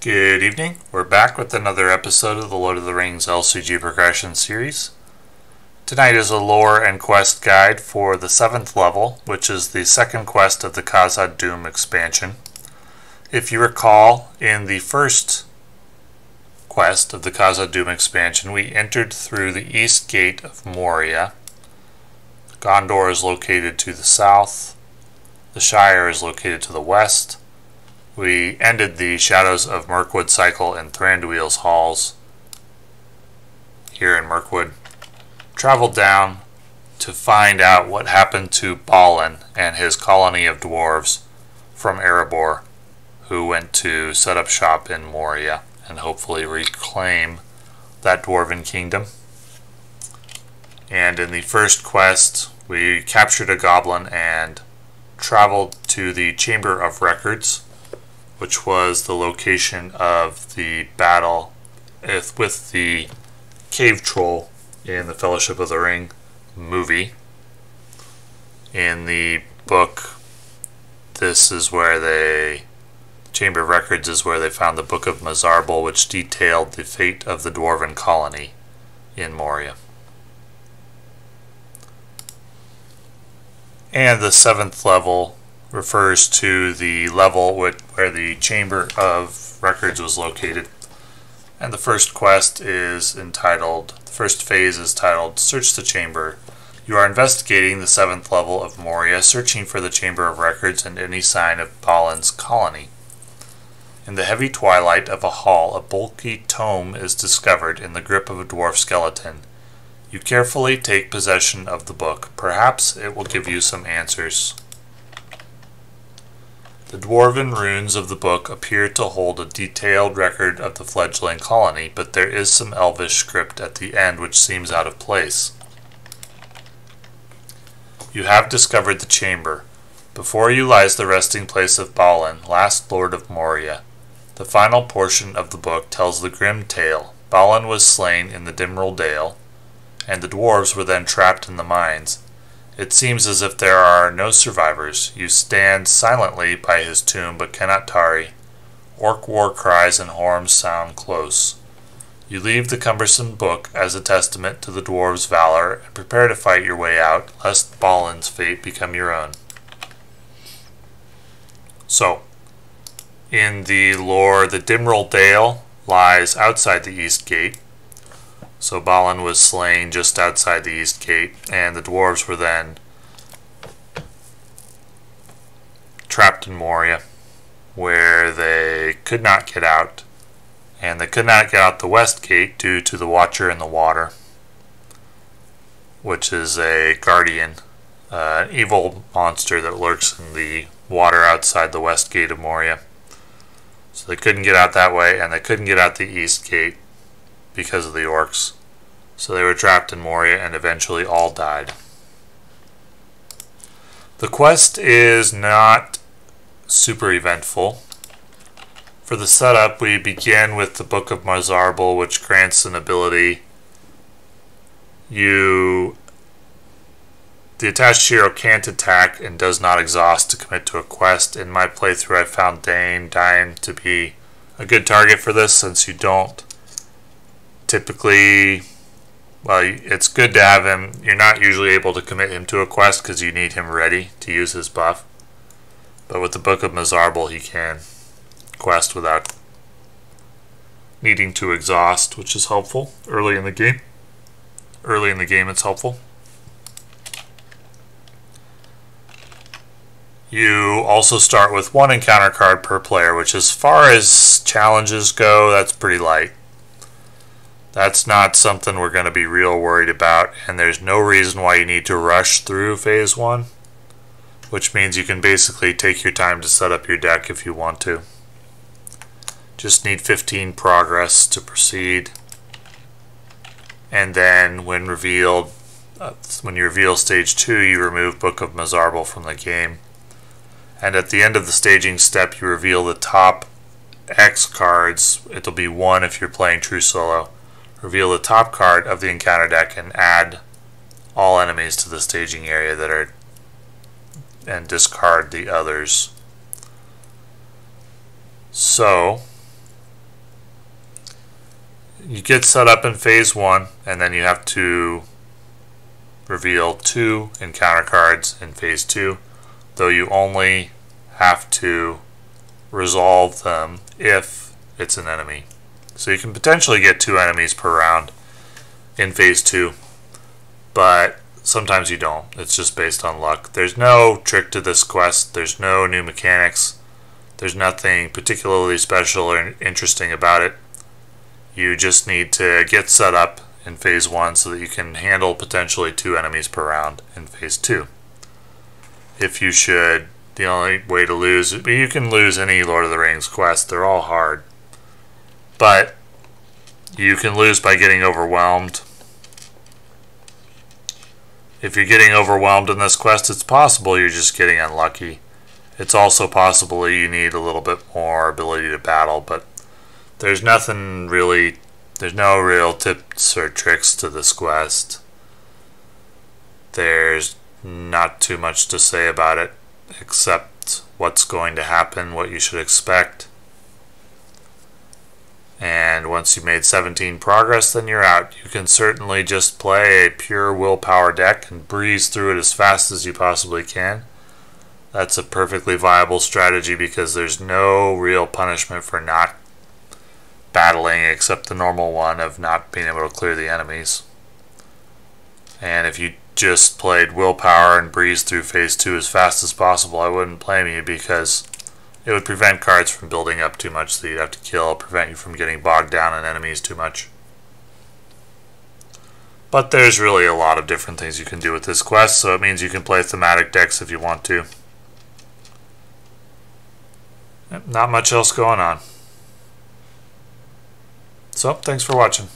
Good evening. We're back with another episode of the Lord of the Rings LCG Progression Series. Tonight is a lore and quest guide for the 7th level, which is the second quest of the Khazad-dûm expansion. If you recall, in the first quest of the Khazad-dûm expansion, we entered through the east gate of Moria. Gondor is located to the south. The Shire is located to the west. We ended the Shadows of Mirkwood cycle in Thranduil's halls here in Mirkwood. Traveled down to find out what happened to Balin and his colony of dwarves from Erebor, who went to set up shop in Moria and hopefully reclaim that dwarven kingdom. And in the first quest, we captured a goblin and traveled to the Chamber of Records, which was the location of the battle with the cave troll in the Fellowship of the Ring movie. In the book, this is where Chamber of Records is where they found the Book of Mazarbul, which detailed the fate of the dwarven colony in Moria. And the 7th level refers to the level where the Chamber of Records was located. And the first quest is entitled, the first phase is titled Search the Chamber. You are investigating the 7th level of Moria, searching for the Chamber of Records and any sign of Balin's colony. In the heavy twilight of a hall, a bulky tome is discovered in the grip of a dwarf skeleton. You carefully take possession of the book. Perhaps it will give you some answers. The dwarven runes of the book appear to hold a detailed record of the fledgling colony, but there is some elvish script at the end which seems out of place. You have discovered the chamber. Before you lies the resting place of Balin, last lord of Moria. The final portion of the book tells the grim tale. Balin was slain in the Dimril Dale, and the dwarves were then trapped in the mines. It seems as if there are no survivors. You stand silently by his tomb, but cannot tarry. Orc war cries and horns sound close. You leave the cumbersome book as a testament to the dwarves' valor, and prepare to fight your way out, lest Balin's fate become your own. So, in the lore, the Dimril Dale lies outside the East Gate. So Balin was slain just outside the East Gate, and the dwarves were then trapped in Moria, where they could not get out, and they could not get out the West Gate due to the Watcher in the Water, which is a guardian, evil monster that lurks in the water outside the West Gate of Moria. So they couldn't get out that way, and they couldn't get out the East Gate because of the orcs. So they were trapped in Moria and eventually all died. The quest is not super eventful. For the setup, we begin with the Book of Mazarbul, which grants an ability. The attached hero can't attack and does not exhaust to commit to a quest. In my playthrough, I found Dain to be a good target for this, since you don't typically, well, it's good to have him. You're not usually able to commit him to a quest because you need him ready to use his buff. But with the Book of Mazarbul, he can quest without needing to exhaust, which is helpful early in the game. Early in the game, it's helpful. You also start with one encounter card per player, which as far as challenges go, that's pretty light. That's not something we're going to be real worried about, and there's no reason why you need to rush through Phase 1, which means you can basically take your time to set up your deck if you want to. Just need 15 progress to proceed, and then when you reveal Stage 2, you remove Book of Mazarbul from the game. And at the end of the staging step, you reveal the top X cards. It'll be 1 if you're playing True Solo. Reveal the top card of the encounter deck and add all enemies to the staging area and discard. discard the others. So you get set up in phase 1, and then you have to reveal 2 encounter cards in phase 2, though you only have to resolve them if it's an enemy. So you can potentially get 2 enemies per round in phase 2, but sometimes you don't. It's just based on luck. There's no trick to this quest. There's no new mechanics. There's nothing particularly special or interesting about it. You just need to get set up in phase 1 so that you can handle potentially 2 enemies per round in phase 2. If you should, the only way to lose, you can lose any Lord of the Rings quest. They're all hard. But you can lose by getting overwhelmed. If you're getting overwhelmed in this quest, it's possible you're just getting unlucky. It's also possible you need a little bit more ability to battle, but there's nothing really, there's no real tips or tricks to this quest. There's not too much to say about it, except what's going to happen, what you should expect. And once you've made 17 progress, then you're out. You can certainly just play a pure willpower deck and breeze through it as fast as you possibly can. That's a perfectly viable strategy because there's no real punishment for not battling except the normal one of not being able to clear the enemies. And if you just played willpower and breezed through phase 2 as fast as possible, I wouldn't blame you because it would prevent cards from building up too much that you'd have to kill, prevent you from getting bogged down in enemies too much. But there's really a lot of different things you can do with this quest, so it means you can play thematic decks if you want to. Not much else going on. So, thanks for watching.